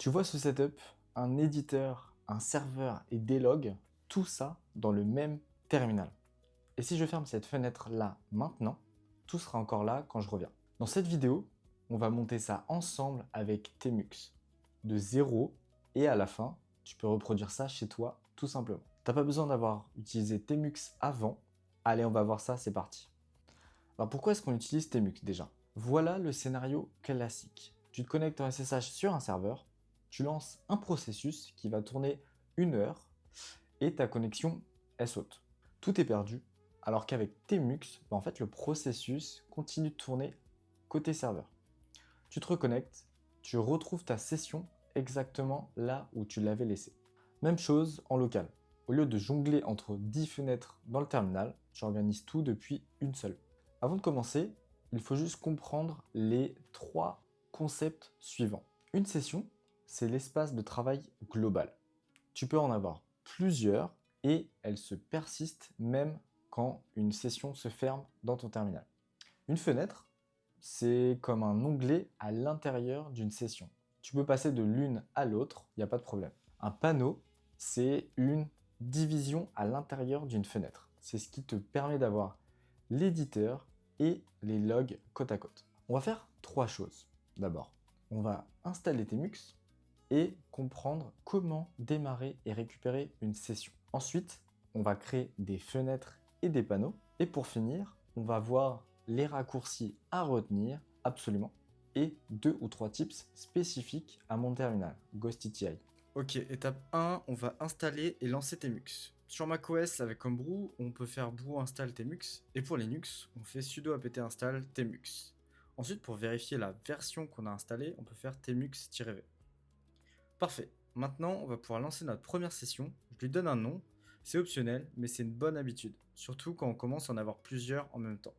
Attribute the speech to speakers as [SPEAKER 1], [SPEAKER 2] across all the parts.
[SPEAKER 1] Tu vois ce setup, un éditeur, un serveur et des logs, tout ça dans le même terminal. Et si je ferme cette fenêtre-là maintenant, tout sera encore là quand je reviens. Dans cette vidéo, on va monter ça ensemble avec Tmux, de zéro, et à la fin, tu peux reproduire ça chez toi tout simplement. T'as pas besoin d'avoir utilisé Tmux avant. Allez, on va voir ça, c'est parti. Alors pourquoi est-ce qu'on utilise Tmux déjà? Voilà le scénario classique. Tu te connectes en SSH sur un serveur, tu lances un processus qui va tourner 1 heure et ta connexion est saute. Tout est perdu, alors qu'avec Tmux, en fait le processus continue de tourner côté serveur. Tu te reconnectes, tu retrouves ta session exactement là où tu l'avais laissée. Même chose en local. Au lieu de jongler entre 10 fenêtres dans le terminal, tu organises tout depuis une seule. Avant de commencer, il faut juste comprendre les 3 concepts suivants. Une session, c'est l'espace de travail global. Tu peux en avoir plusieurs et elles se persistent même quand une session se ferme dans ton terminal. Une fenêtre, c'est comme un onglet à l'intérieur d'une session. Tu peux passer de l'une à l'autre, il n'y a pas de problème. Un panneau, c'est une division à l'intérieur d'une fenêtre. C'est ce qui te permet d'avoir l'éditeur et les logs côte à côte. On va faire 3 choses. D'abord, on va installer Tmux et comprendre comment démarrer et récupérer une session. Ensuite, on va créer des fenêtres et des panneaux. Et pour finir, on va voir les raccourcis à retenir absolument et 2 ou 3 tips spécifiques à mon terminal, GhostTTI.
[SPEAKER 2] Ok, étape 1, on va installer et lancer Tmux. Sur macOS avec Homebrew, on peut faire brew install Tmux, et pour Linux, on fait sudo apt install Tmux. Ensuite, pour vérifier la version qu'on a installée, on peut faire tmux-v. Parfait. Maintenant, on va pouvoir lancer notre première session. Je lui donne un nom. C'est optionnel, mais c'est une bonne habitude. Surtout quand on commence à en avoir plusieurs en même temps.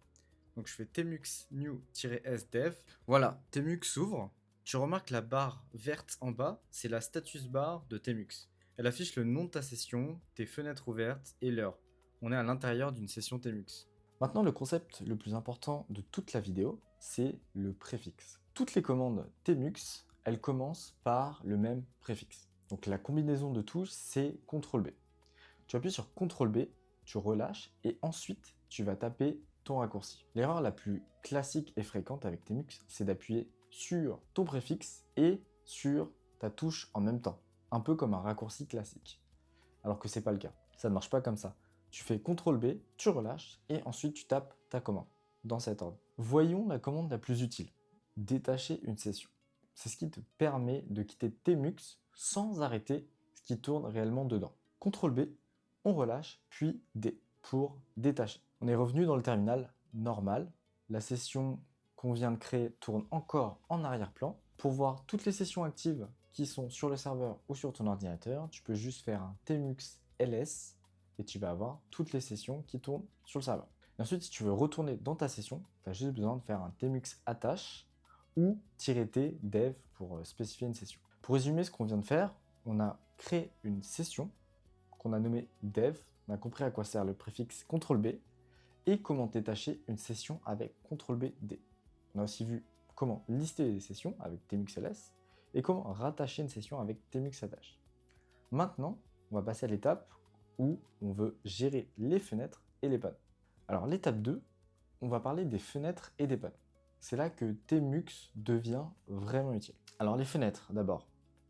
[SPEAKER 2] Donc je fais tmux new-s dev. Voilà, Tmux s'ouvre. Tu remarques la barre verte en bas, c'est la status bar de Tmux. Elle affiche le nom de ta session, tes fenêtres ouvertes et l'heure. On est à l'intérieur d'une session Tmux.
[SPEAKER 1] Maintenant, le concept le plus important de toute la vidéo, c'est le préfixe. Toutes les commandes Tmux, elles commencent par le même préfixe. Donc la combinaison de tous, c'est CTRL B. Tu appuies sur CTRL B, tu relâches et ensuite tu vas taper ton raccourci. L'erreur la plus classique et fréquente avec Tmux, c'est d'appuyer sur ton préfixe et sur ta touche en même temps, un peu comme un raccourci classique. Alors que c'est pas le cas. Ça ne marche pas comme ça. Tu fais CTRL B, tu relâches et ensuite tu tapes ta commande dans cet ordre. Voyons la commande la plus utile. Détacher une session. C'est ce qui te permet de quitter Tmux sans arrêter ce qui tourne réellement dedans. CTRL B, on relâche, puis D pour détacher. On est revenu dans le terminal normal. La session qu'on vient de créer tourne encore en arrière-plan. Pour voir toutes les sessions actives qui sont sur le serveur ou sur ton ordinateur, tu peux juste faire un tmux ls et tu vas avoir toutes les sessions qui tournent sur le serveur. Et ensuite, si tu veux retourner dans ta session, tu as juste besoin de faire un tmux attache ou -t dev pour spécifier une session. Pour résumer ce qu'on vient de faire, on a créé une session qu'on a nommée dev, on a compris à quoi sert le préfixe CTRL B et comment détacher une session avec CTRL B D. On a aussi vu comment lister les sessions avec tmux-ls et comment rattacher une session avec tmux-attache. Maintenant, on va passer à l'étape où on veut gérer les fenêtres et les panneaux. Alors l'étape 2, on va parler des fenêtres et des panneaux. C'est là que Tmux devient vraiment utile. Alors les fenêtres d'abord.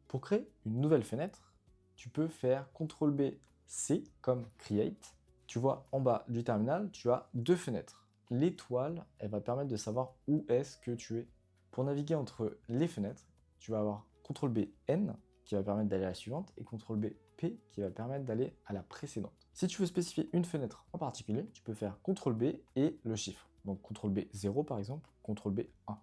[SPEAKER 1] Pour créer une nouvelle fenêtre, tu peux faire CTRL B C comme Create. Tu vois en bas du terminal, tu as 2 fenêtres. L'étoile, elle va permettre de savoir où est-ce que tu es. Pour naviguer entre les fenêtres, tu vas avoir CTRL B N qui va permettre d'aller à la suivante et CTRL B P qui va permettre d'aller à la précédente. Si tu veux spécifier une fenêtre en particulier, tu peux faire CTRL B et le chiffre. Donc CTRL B 0 par exemple, CTRL B 1.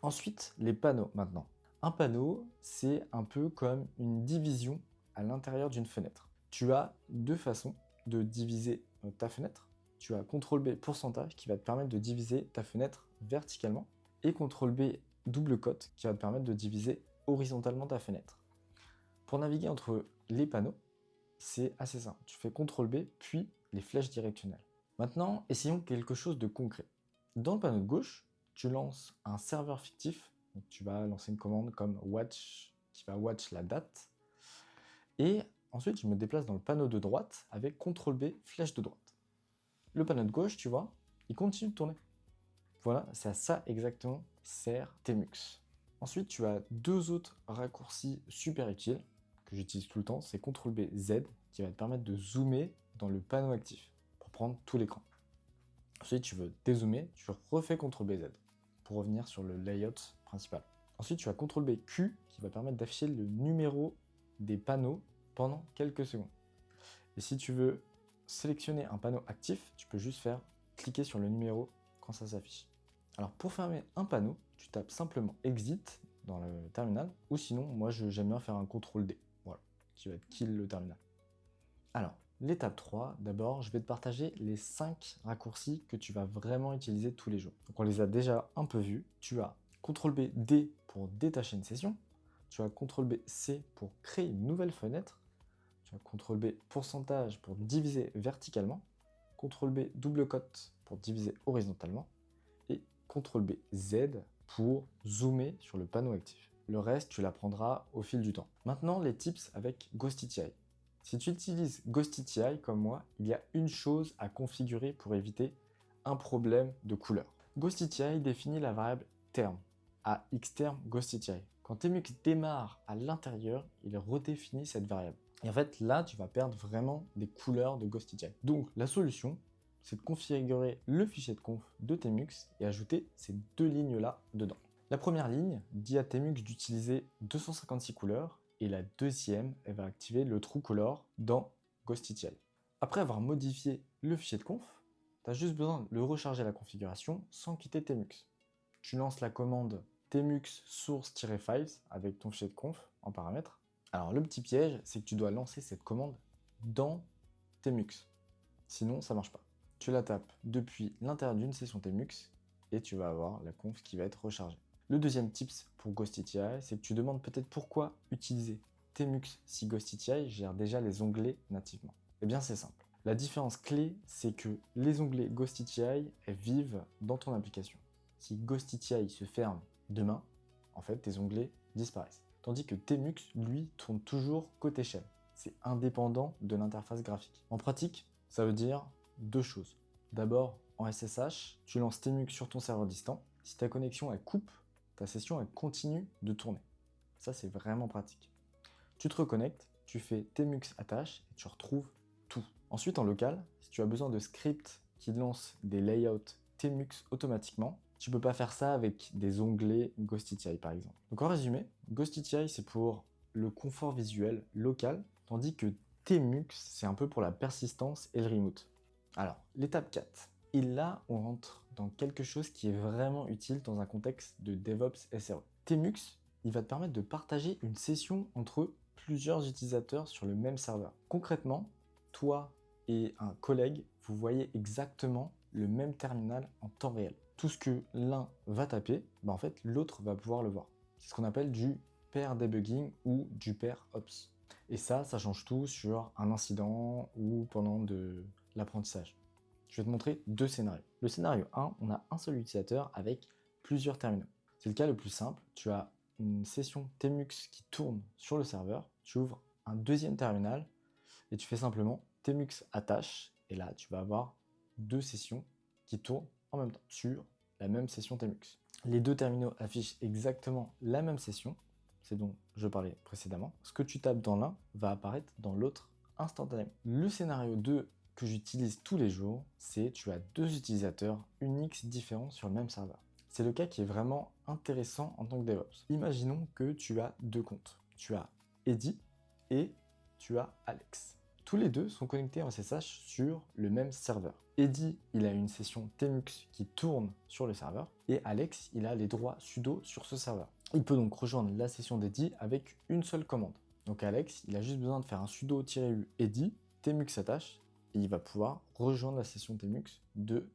[SPEAKER 1] Ensuite, les panneaux maintenant. Un panneau, c'est un peu comme une division à l'intérieur d'une fenêtre. Tu as 2 façons de diviser ta fenêtre. Tu as CTRL B pourcentage qui va te permettre de diviser ta fenêtre verticalement et CTRL B double cote qui va te permettre de diviser horizontalement ta fenêtre. Pour naviguer entre les panneaux, c'est assez simple. Tu fais CTRL B puis les flèches directionnelles. Maintenant, essayons quelque chose de concret. Dans le panneau de gauche, tu lances un serveur fictif. Donc, tu vas lancer une commande comme watch qui va watch la date. Et ensuite, je me déplace dans le panneau de droite avec CTRL B, flèche de droite. Le panneau de gauche, tu vois, il continue de tourner. Voilà, c'est à ça exactement sert Tmux. Ensuite, tu as deux autres raccourcis super utiles que j'utilise tout le temps. C'est CTRL B, Z qui va te permettre de zoomer dans le panneau actif pour prendre tout l'écran. Ensuite, tu veux dézoomer, tu refais CTRL B, Z pour revenir sur le layout principal. Ensuite, tu as CTRL B, Q qui va permettre d'afficher le numéro des panneaux pendant quelques secondes. Et si tu veux sélectionner un panneau actif, tu peux juste faire cliquer sur le numéro quand ça s'affiche. Alors pour fermer un panneau, tu tapes simplement Exit dans le terminal, ou sinon, moi j'aime bien faire un CTRL D, voilà, qui va être kill le terminal. Alors, l'étape 3, d'abord, je vais te partager les 5 raccourcis que tu vas vraiment utiliser tous les jours. Donc on les a déjà un peu vus. Tu as CTRL B, D pour détacher une session. Tu as CTRL B, C pour créer une nouvelle fenêtre. Tu as CTRL B, pourcentage pour diviser verticalement. CTRL B, double cote pour diviser horizontalement. Et CTRL B, Z pour zoomer sur le panneau actif. Le reste, tu l'apprendras au fil du temps. Maintenant, les tips avec Ghostity. Si tu utilises Ghostity comme moi, il y a une chose à configurer pour éviter un problème de couleur. Ghostity définit la variable term à xterm Ghostity. Quand Tmux démarre à l'intérieur, il redéfinit cette variable. Et en fait, là, tu vas perdre vraiment des couleurs de Ghostity. Donc, la solution, c'est de configurer le fichier de conf de Tmux et ajouter ces deux lignes-là dedans. La première ligne dit à Tmux d'utiliser 256 couleurs et la deuxième, elle va activer le True Color dans Ghostity. Après avoir modifié le fichier de conf, tu as juste besoin de recharger la configuration sans quitter Tmux. Tu lances la commande tmux source-files avec ton fichier de conf en paramètres. Alors le petit piège, c'est que tu dois lancer cette commande dans Tmux. Sinon, ça marche pas. Tu la tapes depuis l'intérieur d'une session Tmux et tu vas avoir la conf qui va être rechargée. Le deuxième tips pour Ghostity, c'est que tu demandes peut-être pourquoi utiliser Tmux si Ghostity gère déjà les onglets nativement. Eh bien c'est simple. La différence clé, c'est que les onglets Ghostity elles vivent dans ton application. Si Ghostity se ferme demain, en fait tes onglets disparaissent. Tandis que Tmux, lui, tourne toujours côté shell. C'est indépendant de l'interface graphique. En pratique, ça veut dire deux choses. D'abord, en SSH, tu lances Tmux sur ton serveur distant. Si ta connexion elle coupe, ta session elle continue de tourner. Ça, c'est vraiment pratique. Tu te reconnectes, tu fais tmux attache et tu retrouves tout. Ensuite, en local, si tu as besoin de scripts qui lancent des layouts tmux automatiquement, tu peux pas faire ça avec des onglets Ghostity par exemple. Donc en résumé, Ghostity c'est pour le confort visuel local, tandis que tmux c'est un peu pour la persistance et le remote. Alors, l'étape 4. Et là, on rentre dans quelque chose qui est vraiment utile dans un contexte de DevOps SRE. Tmux, il va te permettre de partager une session entre plusieurs utilisateurs sur le même serveur. Concrètement, toi et un collègue, vous voyez exactement le même terminal en temps réel. Tout ce que l'un va taper, en fait, l'autre va pouvoir le voir. C'est ce qu'on appelle du pair debugging ou du pair ops. Et ça change tout sur un incident ou pendant de l'apprentissage. Je vais te montrer deux scénarios. Le scénario 1, on a un seul utilisateur avec plusieurs terminaux. C'est le cas le plus simple. Tu as une session Tmux qui tourne sur le serveur. Tu ouvres un deuxième terminal et tu fais simplement Tmux attache. Et là, tu vas avoir deux sessions qui tournent en même temps sur la même session Tmux. Les deux terminaux affichent exactement la même session. C'est dont je parlais précédemment. Ce que tu tapes dans l'un va apparaître dans l'autre instantanément. Le scénario 2 que j'utilise tous les jours, c'est tu as deux utilisateurs Unix différents sur le même serveur. C'est le cas qui est vraiment intéressant en tant que DevOps. Imaginons que tu as deux comptes. Tu as Eddie et tu as Alex. Tous les deux sont connectés en SSH sur le même serveur. Eddie, il a une session Tmux qui tourne sur le serveur et Alex, il a les droits sudo sur ce serveur. Il peut donc rejoindre la session d'Eddie avec une seule commande. Donc Alex, il a juste besoin de faire un sudo-u Eddie, Tmux attache, et il va pouvoir rejoindre la session Tmux de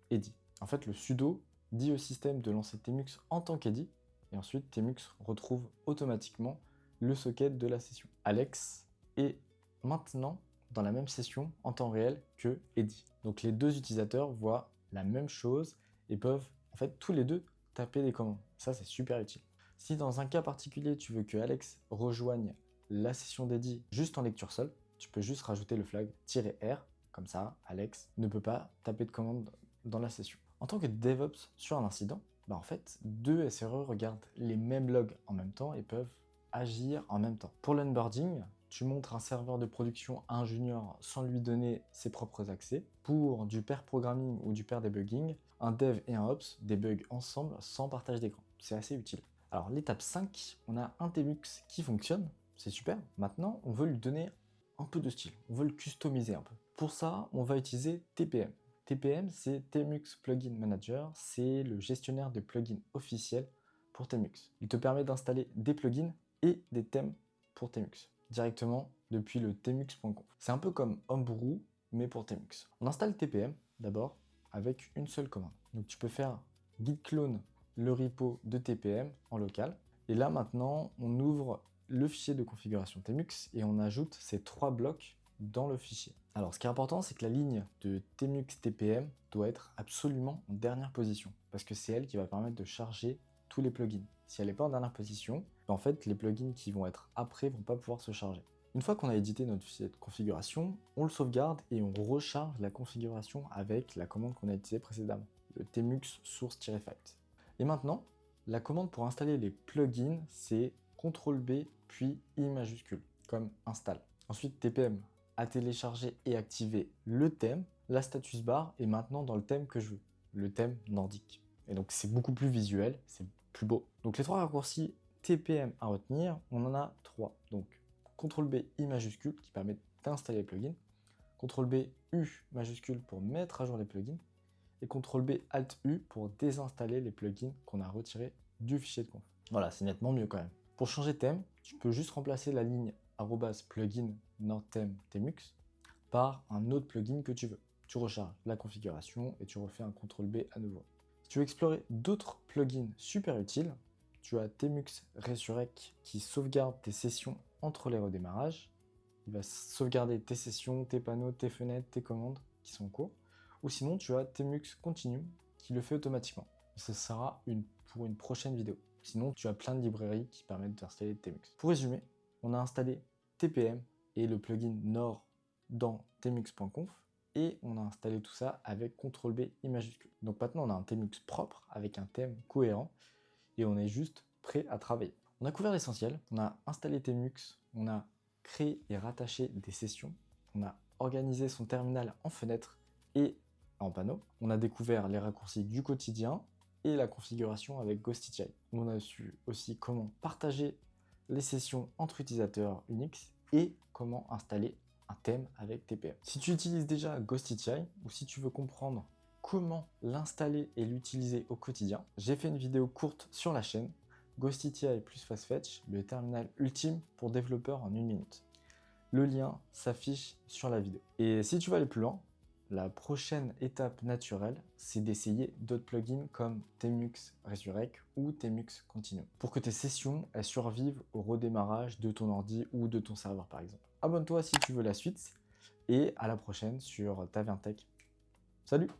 [SPEAKER 1] Eddie. En fait, le sudo dit au système de lancer Tmux en tant qu'Eddie, et ensuite Tmux retrouve automatiquement le socket de la session. Alex est maintenant dans la même session en temps réel que Eddie. Donc les deux utilisateurs voient la même chose et peuvent en fait tous les deux taper des commandes. Ça, c'est super utile. Si dans un cas particulier, tu veux que Alex rejoigne la session dédiée juste en lecture seule, tu peux juste rajouter le flag "-r", comme ça, Alex ne peut pas taper de commande dans la session. En tant que DevOps sur un incident, en fait, deux SRE regardent les mêmes logs en même temps et peuvent agir en même temps. Pour l'onboarding, tu montres un serveur de production à un junior sans lui donner ses propres accès. Pour du pair programming ou du pair debugging, un dev et un ops débuguent ensemble sans partage d'écran. C'est assez utile. Alors l'étape 5, on a un Tmux qui fonctionne, c'est super. Maintenant, on veut lui donner un peu de style, on veut le customiser un peu. Pour ça, on va utiliser TPM. TPM, c'est Tmux Plugin Manager, c'est le gestionnaire de plugins officiel pour Tmux. Il te permet d'installer des plugins et des thèmes pour Tmux, directement depuis le tmux.conf. C'est un peu comme Homebrew, mais pour Tmux. On installe TPM d'abord avec une seule commande. Donc tu peux faire git clone le repo de TPM en local. Et là maintenant, on ouvre le fichier de configuration Tmux et on ajoute ces 3 blocs dans le fichier. Alors ce qui est important, c'est que la ligne de Tmux TPM doit être absolument en dernière position, parce que c'est elle qui va permettre de charger tous les plugins. Si elle n'est pas en dernière position, en fait, les plugins qui vont être après vont pas pouvoir se charger. Une fois qu'on a édité notre fichier de configuration, on le sauvegarde et on recharge la configuration avec la commande qu'on a utilisée précédemment, le tmux source-file. Et maintenant, la commande pour installer les plugins, c'est CTRL-B puis I majuscule, comme install. Ensuite, TPM a téléchargé et activé le thème, la status bar est maintenant dans le thème que je veux, le thème nordique. Et donc c'est beaucoup plus visuel, c'est plus beau. Donc les 3 raccourcis TPM à retenir, on en a 3. Donc CTRL-B I majuscule qui permet d'installer les plugins, CTRL-B U majuscule pour mettre à jour les plugins, et CTRL-B Alt-U pour désinstaller les plugins qu'on a retirés du fichier de conf. Voilà, c'est nettement mieux quand même. Pour changer de thème, tu peux juste remplacer la ligne @plugin nordtheme tmux par un autre plugin que tu veux. Tu recharges la configuration et tu refais un CTRL-B à nouveau. Si tu veux explorer d'autres plugins super utiles, tu as Tmux Resurrect qui sauvegarde tes sessions entre les redémarrages. Il va sauvegarder tes sessions, tes panneaux, tes fenêtres, tes commandes qui sont en cours. Ou sinon, tu as Tmux Continue qui le fait automatiquement. Ce sera pour une prochaine vidéo. Sinon, tu as plein de librairies qui permettent d'installer Tmux. Pour résumer, on a installé TPM et le plugin Nord dans tmux.conf et on a installé tout ça avec CTRL-B I majuscule. Donc maintenant, on a un Tmux propre avec un thème cohérent et on est juste prêt à travailler. On a couvert l'essentiel, on a installé Tmux, on a créé et rattaché des sessions, on a organisé son terminal en fenêtre et en panneau, on a découvert les raccourcis du quotidien et la configuration avec Ghostity. On a su aussi comment partager les sessions entre utilisateurs Unix et comment installer un thème avec TPM. Si tu utilises déjà Ghostity ou si tu veux comprendre comment l'installer et l'utiliser au quotidien, j'ai fait une vidéo courte sur la chaîne Ghostity plus FastFetch, le terminal ultime pour développeurs en 1 minute. Le lien s'affiche sur la vidéo. Et si tu veux aller plus loin, la prochaine étape naturelle, c'est d'essayer d'autres plugins comme Tmux Resurrect ou Tmux Continue pour que tes sessions elles survivent au redémarrage de ton ordi ou de ton serveur par exemple. Abonne-toi si tu veux la suite et à la prochaine sur Taverntech. Salut!